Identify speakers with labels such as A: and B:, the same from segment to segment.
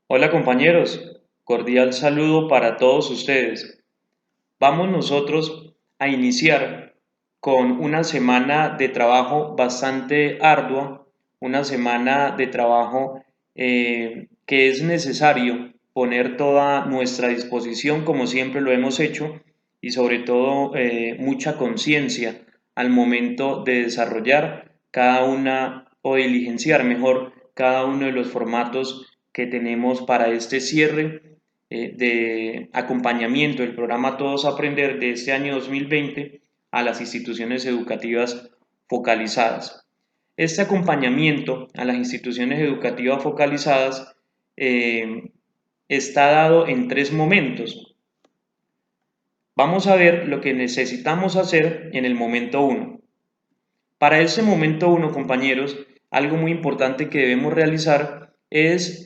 A: Hola compañeros, cordial saludo para todos ustedes. Vamos nosotros a iniciar con una semana de trabajo bastante ardua, una semana de trabajo que es necesario poner toda nuestra disposición como siempre lo hemos hecho y sobre todo mucha conciencia al momento de desarrollar cada una o diligenciar mejor cada uno de los formatos que tenemos para este cierre de acompañamiento del programa Todos Aprender de este año 2020 a las instituciones educativas focalizadas. Este acompañamiento a las instituciones educativas focalizadas está dado en tres momentos. Vamos a ver lo que necesitamos hacer en el momento 1. Para ese momento 1, compañeros, algo muy importante que debemos realizar es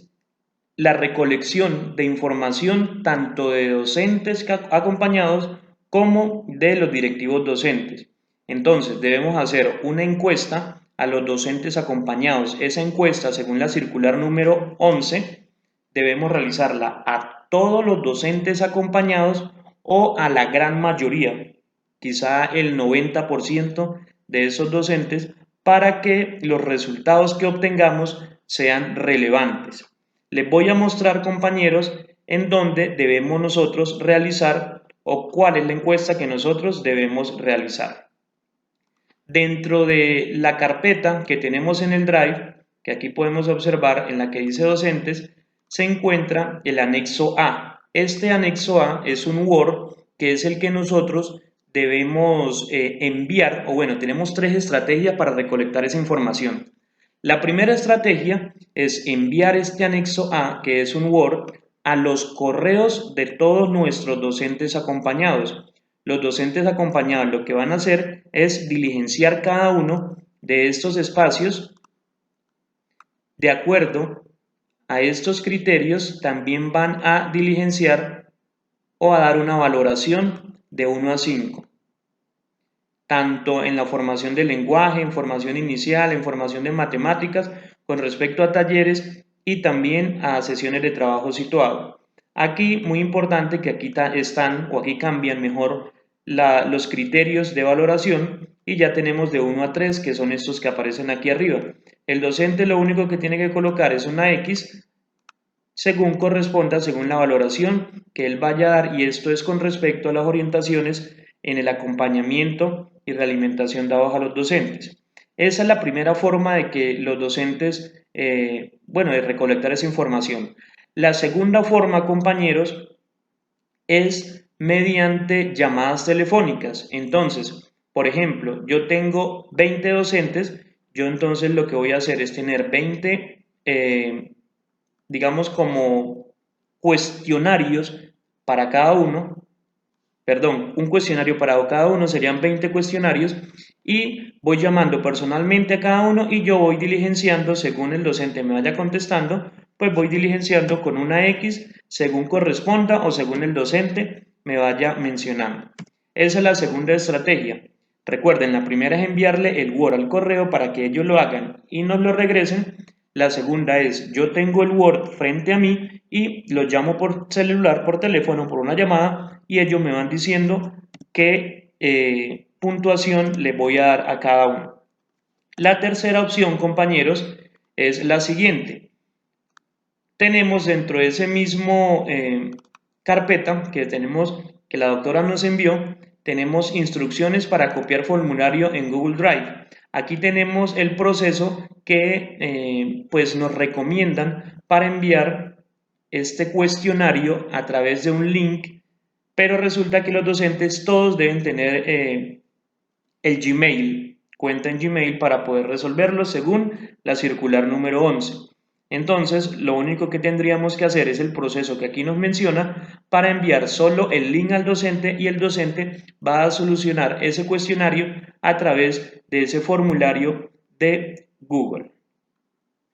A: la recolección de información tanto de docentes acompañados como de los directivos docentes. Entonces, debemos hacer una encuesta a los docentes acompañados. Esa encuesta, según la circular número 11, debemos realizarla a todos los docentes acompañados o a la gran mayoría, quizá el 90% de esos docentes, para que los resultados que obtengamos sean relevantes. Les voy a mostrar, compañeros, en dónde debemos nosotros realizar o cuál es la encuesta que nosotros debemos realizar. Dentro de la carpeta que tenemos en el Drive, que aquí podemos observar en la que dice docentes, se encuentra el anexo A. Este anexo A es un Word que es el que nosotros debemos enviar, o bueno, tenemos tres estrategias para recolectar esa información. La primera estrategia es enviar este anexo A, que es un Word, a los correos de todos nuestros docentes acompañados. Los docentes acompañados lo que van a hacer es diligenciar cada uno de estos espacios de acuerdo a estos criterios. También van a diligenciar o a dar una valoración de 1 a 5, tanto en la formación del lenguaje, en formación inicial, en formación de matemáticas, con respecto a talleres y también a sesiones de trabajo situado. Aquí, muy importante que aquí están o aquí cambian mejor los criterios de valoración y ya tenemos de 1 a 3, que son estos que aparecen aquí arriba. El docente lo único que tiene que colocar es una X según corresponda, según la valoración que él vaya a dar, y esto es con respecto a las orientaciones en el acompañamiento y realimentación dados a los docentes. Esa es la primera forma de que los docentes, de recolectar esa información. La segunda forma, compañeros, es mediante llamadas telefónicas. Entonces, por ejemplo, yo tengo 20 docentes, yo entonces lo que voy a hacer es tener 20 digamos, como cuestionarios para cada uno, perdón, un cuestionario para cada uno, serían 20 cuestionarios, y voy llamando personalmente a cada uno y yo voy diligenciando según el docente me vaya contestando, pues voy diligenciando con una X según corresponda o según el docente me vaya mencionando. Esa es la segunda estrategia. Recuerden, la primera es enviarle el Word al correo para que ellos lo hagan y nos lo regresen. La segunda es, yo tengo el Word frente a mí y los llamo por celular, por teléfono, por una llamada, y ellos me van diciendo qué puntuación le voy a dar a cada uno. La tercera opción, compañeros, es la siguiente. Tenemos dentro de ese mismo carpeta que la doctora nos envió, tenemos instrucciones para copiar formulario en Google Drive. Aquí tenemos el proceso que pues nos recomiendan para enviar este cuestionario a través de un link, pero resulta que los docentes todos deben tener el Gmail, cuenta en Gmail para poder resolverlo según la circular número 11. Entonces, lo único que tendríamos que hacer es el proceso que aquí nos menciona para enviar solo el link al docente, y el docente va a solucionar ese cuestionario a través de ese formulario de Google.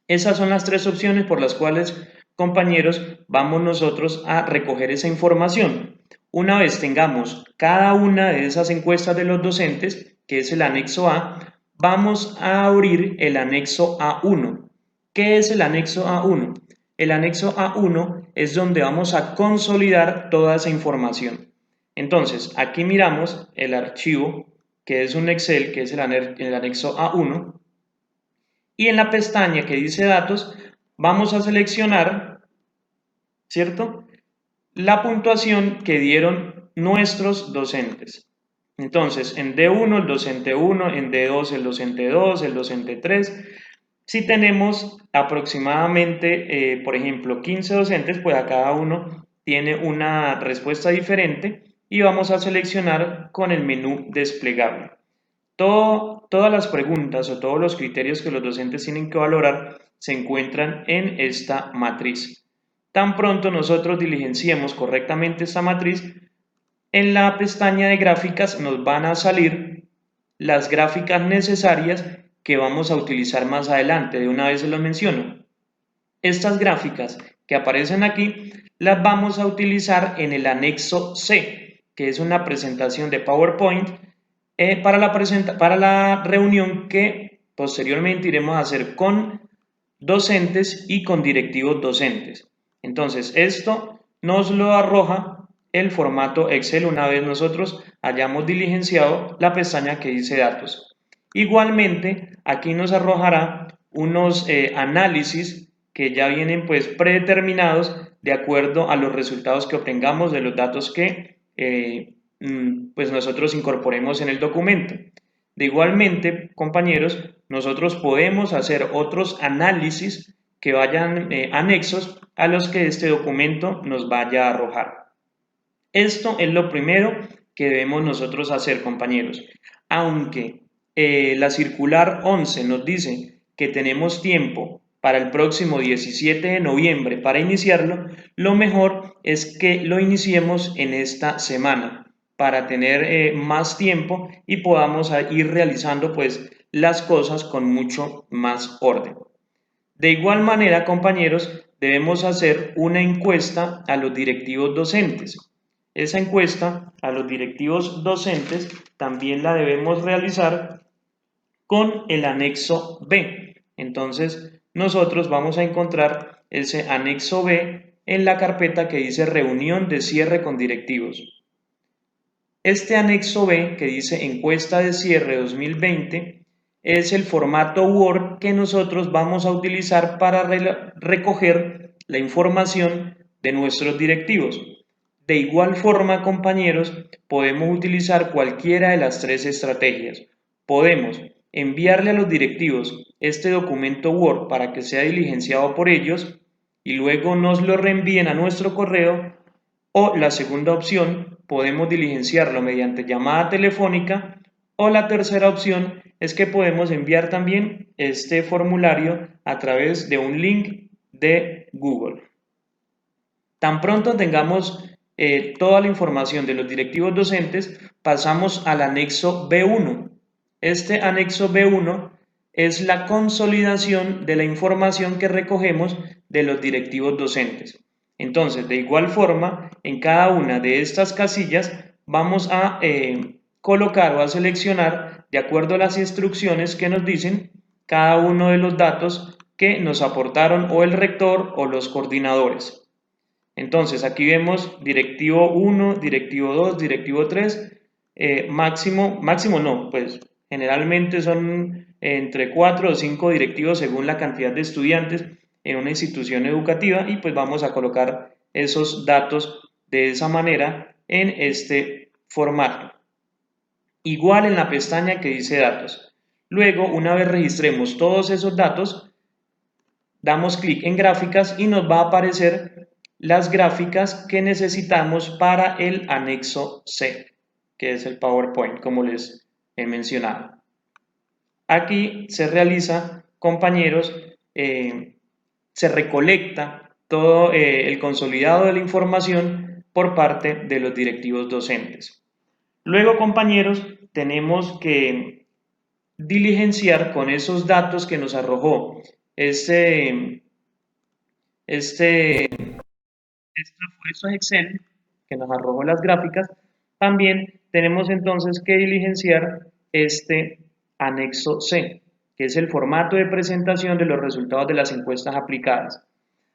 A: Esas son las tres opciones por las cuales, compañeros, vamos nosotros a recoger esa información. Una vez tengamos cada una de esas encuestas de los docentes, que es el anexo A, vamos a abrir el anexo A1. ¿Qué es el anexo A1? el anexo A1 es donde vamos a consolidar toda esa información. Entonces, aquí miramos el archivo, que es un Excel, que es el anexo A1, y en la pestaña que dice datos, vamos a seleccionar, ¿cierto?, la puntuación que dieron nuestros docentes. Entonces, en D1 el docente 1, en D2 el docente 2, el docente 3. Si tenemos aproximadamente, por ejemplo, 15 docentes, pues a cada uno tiene una respuesta diferente y vamos a seleccionar con el menú desplegable. Todas las preguntas o todos los criterios que los docentes tienen que valorar se encuentran en esta matriz. Tan pronto nosotros diligenciemos correctamente esta matriz, en la pestaña de gráficas nos van a salir las gráficas necesarias que vamos a utilizar más adelante. De una vez se los menciono. Estas gráficas que aparecen aquí las vamos a utilizar en el anexo C, que es una presentación de PowerPoint para la reunión que posteriormente iremos a hacer con docentes y con directivos docentes. Entonces, esto nos lo arroja el formato Excel una vez nosotros hayamos diligenciado la pestaña que dice datos. Igualmente, aquí nos arrojará unos análisis que ya vienen pues predeterminados de acuerdo a los resultados que obtengamos de los datos que pues nosotros incorporemos en el documento. De igualmente, compañeros, nosotros podemos hacer otros análisis que vayan anexos a los que este documento nos vaya a arrojar. Esto es lo primero que debemos nosotros hacer, compañeros. Aunque la circular 11 nos dice que tenemos tiempo para el próximo 17 de noviembre para iniciarlo, lo mejor es que lo iniciemos en esta semana para tener más tiempo y podamos ir realizando pues las cosas con mucho más orden. De igual manera, compañeros, debemos hacer una encuesta a los directivos docentes. Esa encuesta a los directivos docentes también la debemos realizar con el anexo B. Entonces, nosotros vamos a encontrar ese anexo B en la carpeta que dice reunión de cierre con directivos. Este anexo B que dice encuesta de cierre 2020 es el formato Word que nosotros vamos a utilizar para recoger la información de nuestros directivos. De igual forma, compañeros, podemos utilizar cualquiera de las tres estrategias. Podemos enviarle a los directivos este documento Word para que sea diligenciado por ellos y luego nos lo reenvíen a nuestro correo, o la segunda opción, podemos diligenciarlo mediante llamada telefónica, o la tercera opción es que podemos enviar también este formulario a través de un link de Google. Tan pronto tengamos toda la información de los directivos docentes, pasamos al anexo B1. Este anexo B1 es la consolidación de la información que recogemos de los directivos docentes. Entonces, de igual forma, en cada una de estas casillas vamos a colocar o a seleccionar, de acuerdo a las instrucciones que nos dicen, cada uno de los datos que nos aportaron o el rector o los coordinadores. Entonces, aquí vemos directivo 1, directivo 2, directivo 3, máximo no, pues generalmente son entre 4 o 5 directivos según la cantidad de estudiantes en una institución educativa y pues vamos a colocar esos datos de esa manera en este formato. Igual en la pestaña que dice datos. Luego, una vez registremos todos esos datos, damos clic en gráficas y nos va a aparecer las gráficas que necesitamos para el anexo C, que es el PowerPoint, como les he mencionado. Aquí se realiza, compañeros, se recolecta todo el consolidado de la información por parte de los directivos docentes. Luego, compañeros, tenemos que diligenciar con esos datos que nos arrojó estos Excel que nos arrojó las gráficas. También tenemos entonces que diligenciar este anexo C, que es el formato de presentación de los resultados de las encuestas aplicadas.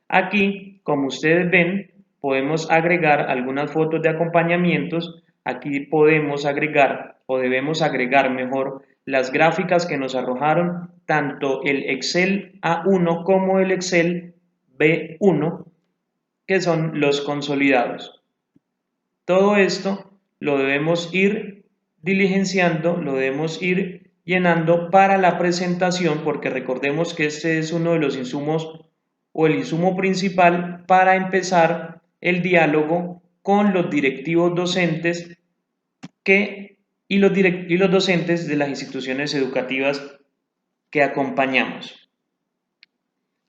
A: Aquí, como ustedes ven, podemos agregar algunas fotos de acompañamientos. Aquí podemos agregar, o debemos agregar mejor, las gráficas que nos arrojaron tanto el Excel A1 como el Excel B1, que son los consolidados. Todo esto lo debemos ir diligenciando, lo debemos ir llenando para la presentación, porque recordemos que este es uno de los insumos o el insumo principal para empezar el diálogo con los directivos docentes y los docentes de las instituciones educativas que acompañamos.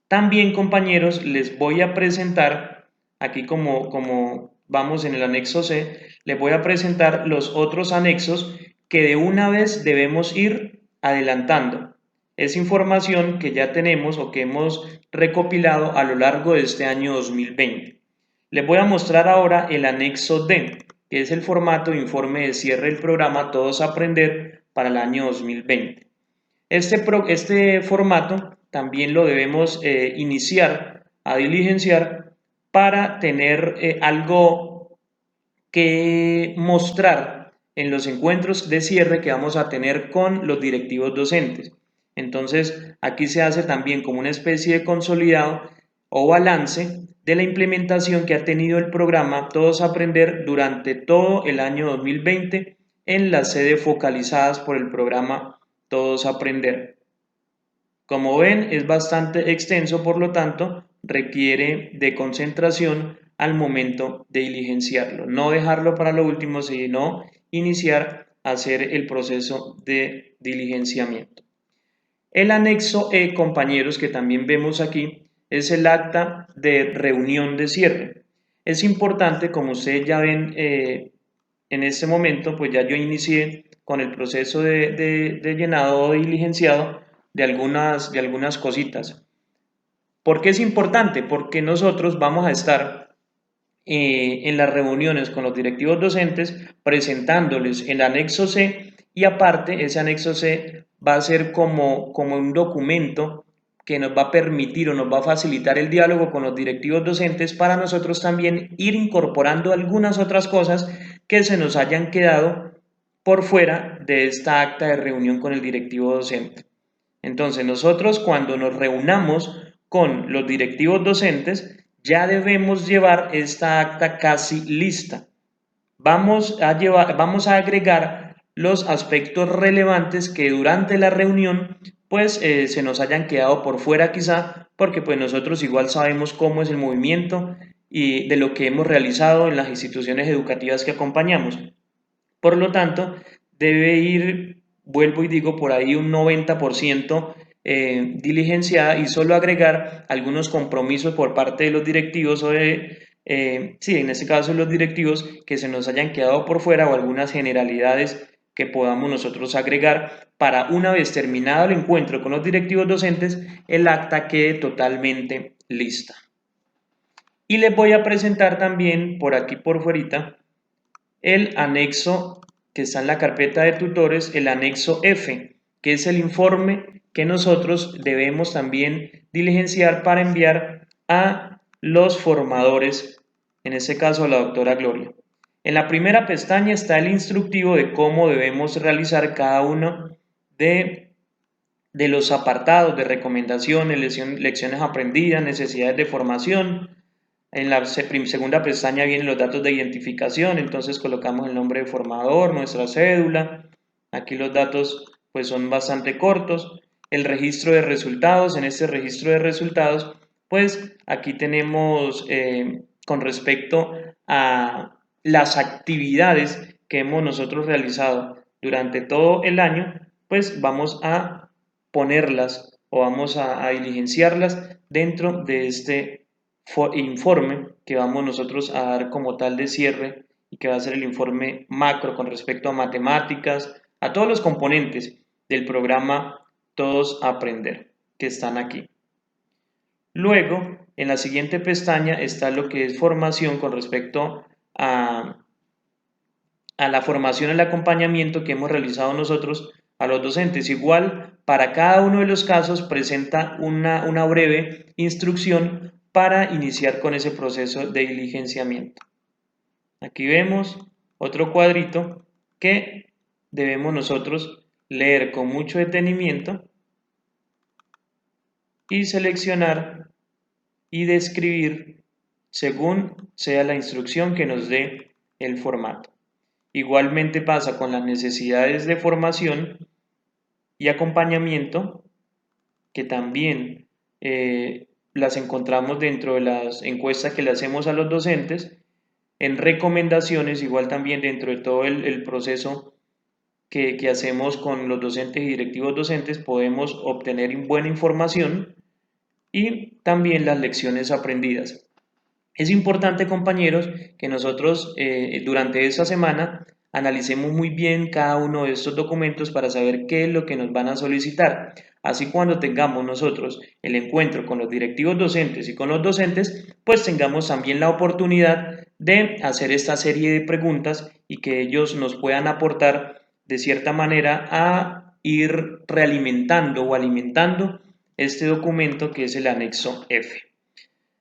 A: También, compañeros, les voy a presentar, aquí como vamos en el anexo C, les voy a presentar los otros anexos que de una vez debemos ir adelantando. Es información que ya tenemos o que hemos recopilado a lo largo de este año 2020. Les voy a mostrar ahora el anexo D, que es el formato de informe de cierre del programa Todos Aprender para el año 2020. Este formato también lo debemos iniciar a diligenciar para tener algo que mostrar en los encuentros de cierre que vamos a tener con los directivos docentes. Entonces, aquí se hace también como una especie de consolidado o balance de la implementación que ha tenido el programa Todos Aprender durante todo el año 2020 en las sedes focalizadas por el programa Todos Aprender. Como ven, es bastante extenso, por lo tanto, requiere de concentración al momento de diligenciarlo. No dejarlo para lo último, sino iniciar a hacer el proceso de diligenciamiento. El anexo E, compañeros, que también vemos aquí, es el acta de reunión de cierre. Es importante, como ustedes ya ven en este momento, pues ya yo inicié con el proceso de llenado o diligenciado de algunas cositas. ¿Por qué es importante? Porque nosotros vamos a estar en las reuniones con los directivos docentes presentándoles el anexo C, y aparte ese anexo C va a ser como un documento que nos va a permitir o nos va a facilitar el diálogo con los directivos docentes para nosotros también ir incorporando algunas otras cosas que se nos hayan quedado por fuera de esta acta de reunión con el directivo docente. Entonces nosotros, cuando nos reunamos con los directivos docentes, ya debemos llevar esta acta casi lista. Vamos a agregar los aspectos relevantes que durante la reunión pues se nos hayan quedado por fuera, quizá porque pues nosotros igual sabemos cómo es el movimiento y de lo que hemos realizado en las instituciones educativas que acompañamos. Por lo tanto, debe ir, vuelvo y digo, por ahí un 90% diligenciada, y solo agregar algunos compromisos por parte de los directivos sí, en este caso los directivos que se nos hayan quedado por fuera, o algunas generalidades que podamos nosotros agregar para, una vez terminado el encuentro con los directivos docentes, el acta quede totalmente lista. Y les voy a presentar también por aquí por fuerita el anexo que está en la carpeta de tutores, el anexo F, que es el informe que nosotros debemos también diligenciar para enviar a los formadores, en este caso a la doctora Gloria. En la primera pestaña está el instructivo de cómo debemos realizar cada uno de los apartados de recomendaciones, lecciones aprendidas, necesidades de formación. En la segunda pestaña vienen los datos de identificación, entonces colocamos el nombre de formador, nuestra cédula. Aquí los datos pues son bastante cortos. El registro de resultados, en este registro de resultados pues aquí tenemos con respecto a las actividades que hemos nosotros realizado durante todo el año, pues vamos a ponerlas o vamos a diligenciarlas dentro de este informe que vamos nosotros a dar como tal de cierre, y que va a ser el informe macro con respecto a matemáticas, a todos los componentes del programa Todos Aprender que están aquí. Luego, en la siguiente pestaña está lo que es formación con respecto a la formación, el acompañamiento que hemos realizado nosotros a los docentes. Igual, para cada uno de los casos presenta una breve instrucción para iniciar con ese proceso de diligenciamiento. Aquí vemos otro cuadrito que debemos nosotros leer con mucho detenimiento y seleccionar y describir según sea la instrucción que nos dé el formato. Igualmente pasa con las necesidades de formación y acompañamiento, que también las encontramos dentro de las encuestas que le hacemos a los docentes, en recomendaciones, igual también dentro de todo el proceso que hacemos con los docentes y directivos docentes, podemos obtener buena información y también las lecciones aprendidas. Es importante, compañeros, que nosotros durante esta semana analicemos muy bien cada uno de estos documentos para saber qué es lo que nos van a solicitar. Así cuando tengamos nosotros el encuentro con los directivos docentes y con los docentes, pues tengamos también la oportunidad de hacer esta serie de preguntas y que ellos nos puedan aportar de cierta manera a ir realimentando o alimentando este documento que es el anexo F.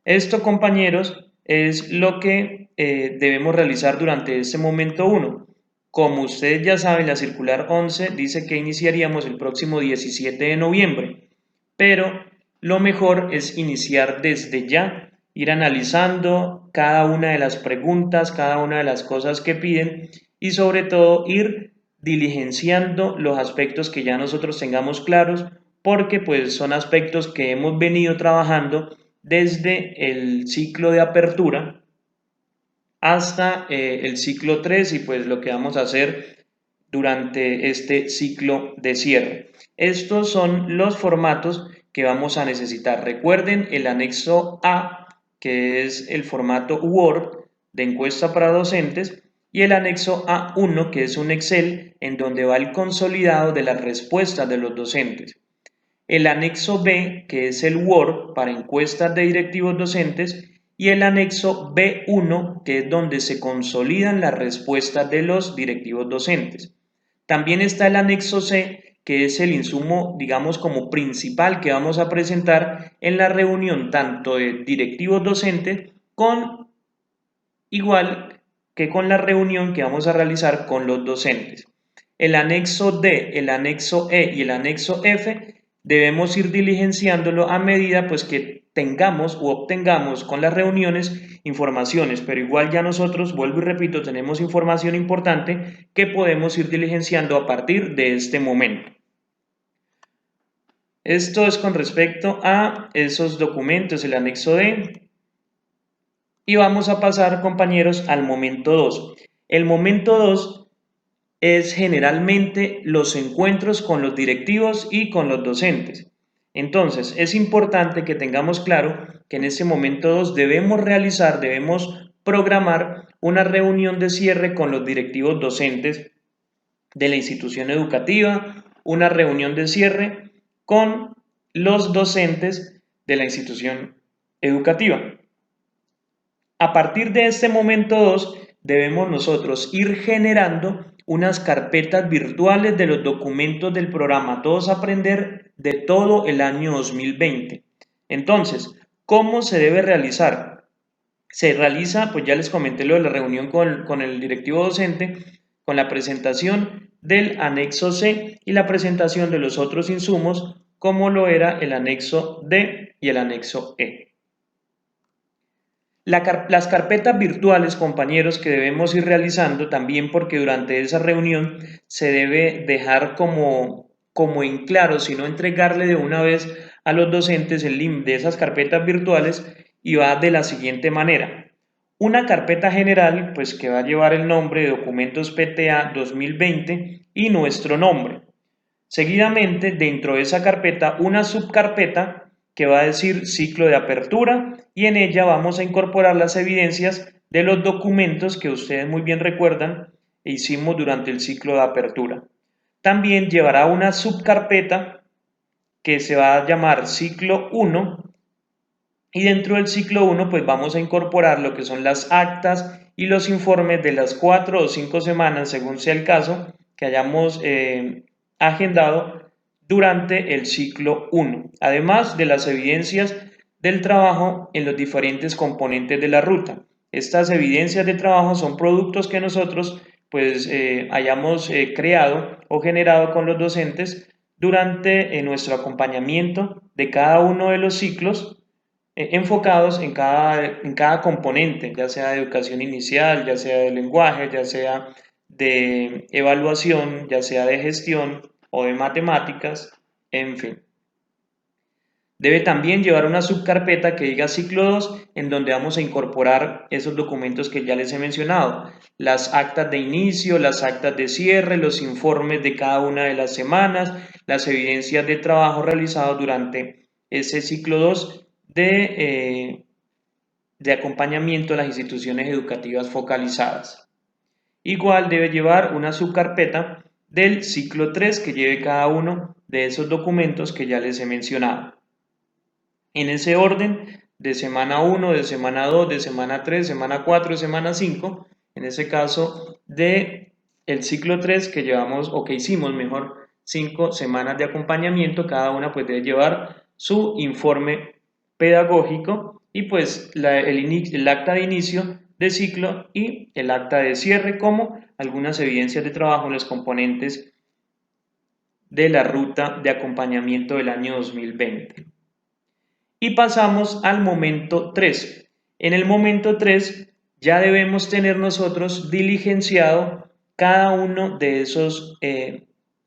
A: Esto, compañeros, es lo que debemos realizar durante este momento 1. Como ustedes ya saben, la circular 11 dice que iniciaríamos el próximo 17 de noviembre, pero lo mejor es iniciar desde ya, ir analizando cada una de las preguntas, cada una de las cosas que piden y sobre todo ir diligenciando los aspectos que ya nosotros tengamos claros, porque pues son aspectos que hemos venido trabajando desde el ciclo de apertura hasta el ciclo 3 y pues lo que vamos a hacer durante este ciclo de cierre. Estos son los formatos que vamos a necesitar. Recuerden el anexo A, que es el formato Word de encuesta para docentes, y el anexo A1, que es un Excel en donde va el consolidado de las respuestas de los docentes. El anexo B, que es el Word para encuestas de directivos docentes, y el anexo B1, que es donde se consolidan las respuestas de los directivos docentes. También está el anexo C, que es el insumo, digamos, como principal que vamos a presentar en la reunión tanto de directivos docentes igual que con la reunión que vamos a realizar con los docentes. El anexo D, el anexo E y el anexo F debemos ir diligenciándolo a medida pues que tengamos u obtengamos con las reuniones informaciones, pero igual ya nosotros, vuelvo y repito, tenemos información importante que podemos ir diligenciando a partir de este momento. Esto es con respecto a esos documentos, el anexo D. Y vamos a pasar, compañeros, al momento 2. El momento 2 es generalmente los encuentros con los directivos y con los docentes. Entonces, es importante que tengamos claro que en este momento 2 debemos programar una reunión de cierre con los directivos docentes de la institución educativa, una reunión de cierre con los docentes de la institución educativa. A partir de este momento 2, debemos nosotros ir generando unas carpetas virtuales de los documentos del programa Todos Aprender de todo el año 2020. Entonces, ¿cómo se debe realizar? Se realiza, pues ya les comenté lo de la reunión con el directivo docente, con la presentación del anexo C y la presentación de los otros insumos, como lo era el anexo D y el anexo E. Las carpetas virtuales, compañeros, que debemos ir realizando también porque durante esa reunión se debe dejar como en claro, sino entregarle de una vez a los docentes el link de esas carpetas virtuales y va de la siguiente manera. Una carpeta general, pues que va a llevar el nombre de Documentos PTA 2020 y nuestro nombre. Seguidamente, dentro de esa carpeta, una subcarpeta que va a decir ciclo de apertura y en ella vamos a incorporar las evidencias de los documentos que ustedes muy bien recuerdan e hicimos durante el ciclo de apertura. También llevará una subcarpeta que se va a llamar ciclo 1 y dentro del ciclo 1 pues vamos a incorporar lo que son las actas y los informes de las 4 o 5 semanas según sea el caso que hayamos agendado durante el ciclo 1, además de las evidencias del trabajo en los diferentes componentes de la ruta. Estas evidencias de trabajo son productos que nosotros pues hayamos creado o generado con los docentes durante nuestro acompañamiento de cada uno de los ciclos enfocados en cada componente, ya sea de educación inicial, ya sea de lenguaje, ya sea de evaluación, ya sea de gestión o de matemáticas, en fin. Debe también llevar una subcarpeta que diga ciclo 2, en donde vamos a incorporar esos documentos que ya les he mencionado, las actas de inicio, las actas de cierre, los informes de cada una de las semanas, las evidencias de trabajo realizados durante ese ciclo 2 de acompañamiento a las instituciones educativas focalizadas. Igual debe llevar una subcarpeta del ciclo 3 que lleve cada uno de esos documentos que ya les he mencionado. En ese orden, de semana 1, de semana 2, de semana 3, semana 4, de semana 5, en ese caso de el ciclo 3 que llevamos o que hicimos mejor 5 semanas de acompañamiento, cada una pues debe llevar su informe pedagógico y pues el acta de inicio de ciclo y el acta de cierre como algunas evidencias de trabajo en los componentes de la ruta de acompañamiento del año 2020. Y pasamos al momento 3. En el momento 3 ya debemos tener nosotros diligenciado cada uno de esos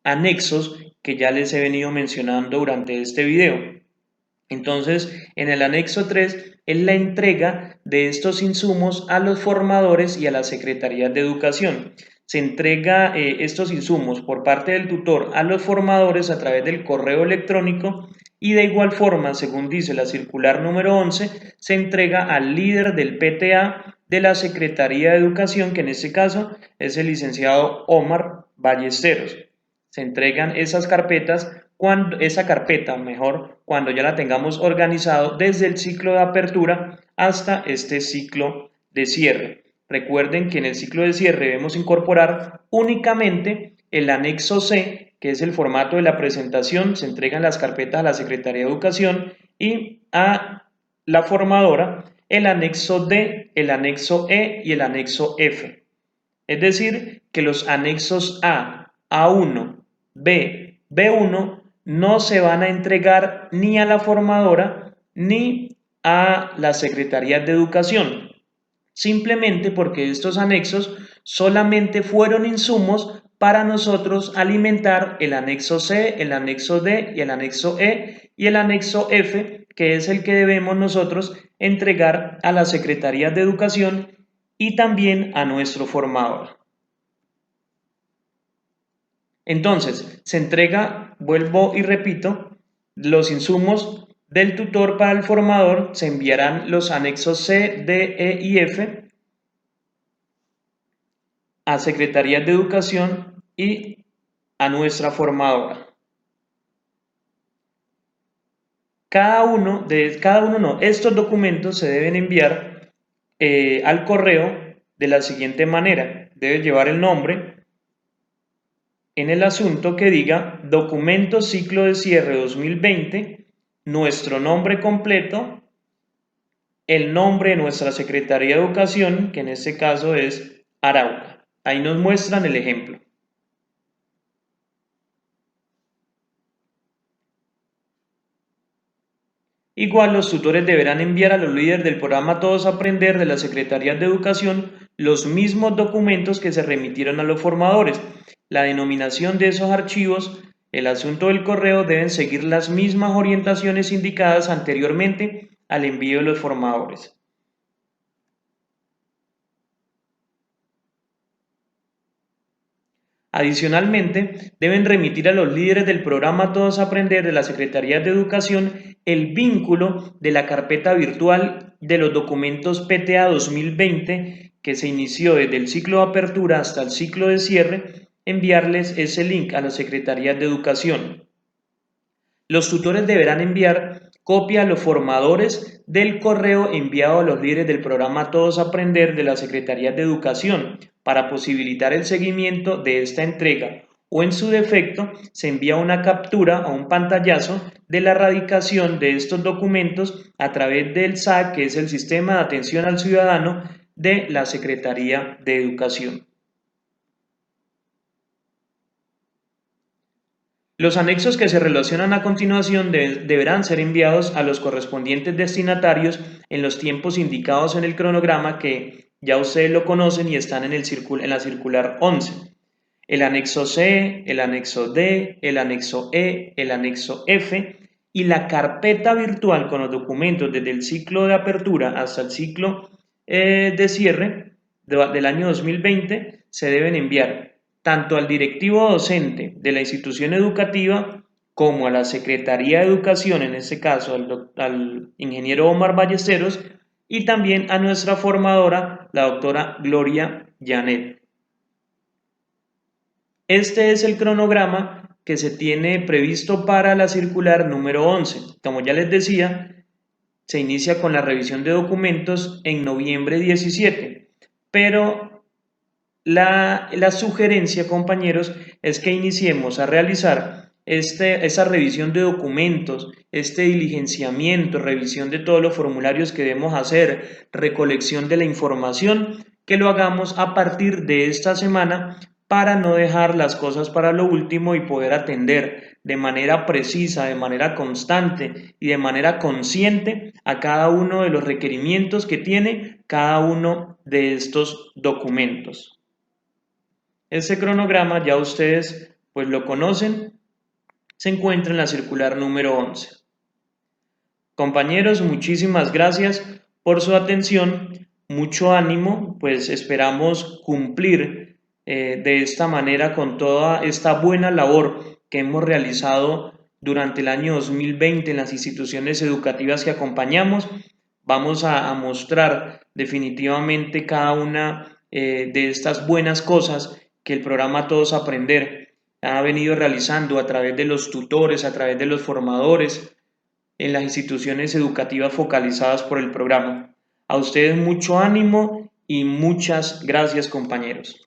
A: anexos que ya les he venido mencionando durante este video. Entonces, en el anexo 3 es la entrega de estos insumos a los formadores y a las secretarías de educación. Se entrega estos insumos por parte del tutor a los formadores a través del correo electrónico y de igual forma, según dice la circular número 11, se entrega al líder del PTA de la Secretaría de Educación, que en este caso es el licenciado Omar Ballesteros. Se entregan esas carpetas cuando ya la tengamos organizado desde el ciclo de apertura hasta este ciclo de cierre. Recuerden que en el ciclo de cierre debemos incorporar únicamente el anexo C, que es el formato de la presentación, se entregan las carpetas a la Secretaría de Educación y a la formadora el anexo D, el anexo E y el anexo F. Es decir, que los anexos A, A1, B, B1 no se van a entregar ni a la formadora ni a la Secretaría de Educación, simplemente porque estos anexos solamente fueron insumos para nosotros alimentar el anexo C, el anexo D y el anexo E y el anexo F, que es el que debemos nosotros entregar a la Secretaría de Educación y también a nuestro formador. Entonces, se entrega, vuelvo y repito, los insumos del tutor para el formador, se enviarán los anexos C, D, E y F a Secretarías de Educación y a nuestra formadora. Estos documentos se deben enviar al correo de la siguiente manera. Debe llevar el nombre en el asunto que diga documento ciclo de cierre 2020, nuestro nombre completo, el nombre de nuestra Secretaría de Educación, que en este caso es Arauca. Ahí nos muestran el ejemplo. Igual los tutores deberán enviar a los líderes del programa Todos Aprender de las Secretarías de Educación los mismos documentos que se remitieron a los formadores. La denominación de esos archivos, el asunto del correo deben seguir las mismas orientaciones indicadas anteriormente al envío de los formadores. Adicionalmente, deben remitir a los líderes del programa Todos Aprender de la Secretaría de Educación el vínculo de la carpeta virtual de los documentos PTA 2020 que se inició desde el ciclo de apertura hasta el ciclo de cierre, enviarles ese link a las Secretarías de Educación. Los tutores deberán enviar copia a los formadores del correo enviado a los líderes del programa Todos Aprender de la Secretaría de Educación para posibilitar el seguimiento de esta entrega o en su defecto se envía una captura o un pantallazo de la radicación de estos documentos a través del SAC, que es el Sistema de Atención al Ciudadano de la Secretaría de Educación. Los anexos que se relacionan a continuación deberán ser enviados a los correspondientes destinatarios en los tiempos indicados en el cronograma, que ya ustedes lo conocen y están en la circular 11. El anexo C, el anexo D, el anexo E, el anexo F y la carpeta virtual con los documentos desde el ciclo de apertura hasta el ciclo de cierre del año 2020 se deben enviar tanto al directivo docente de la institución educativa como a la Secretaría de Educación, en este caso al ingeniero Omar Ballesteros, y también a nuestra formadora, la doctora Gloria Janet. Este es el cronograma que se tiene previsto para la circular número 11. Como ya les decía, se inicia con la revisión de documentos en noviembre 17, pero la sugerencia, compañeros, es que iniciemos a realizar esa revisión de documentos, este diligenciamiento, revisión de todos los formularios que debemos hacer, recolección de la información, que lo hagamos a partir de esta semana para no dejar las cosas para lo último y poder atender de manera precisa, de manera constante y de manera consciente a cada uno de los requerimientos que tiene cada uno de estos documentos. Ese cronograma ya ustedes pues lo conocen, se encuentra en la circular número 11. Compañeros, muchísimas gracias por su atención, mucho ánimo, pues esperamos cumplir de esta manera con toda esta buena labor que hemos realizado durante el año 2020 en las instituciones educativas que acompañamos. Vamos a mostrar definitivamente cada una de estas buenas cosas que el programa Todos Aprender ha venido realizando a través de los tutores, a través de los formadores en las instituciones educativas focalizadas por el programa. A ustedes mucho ánimo y muchas gracias, compañeros.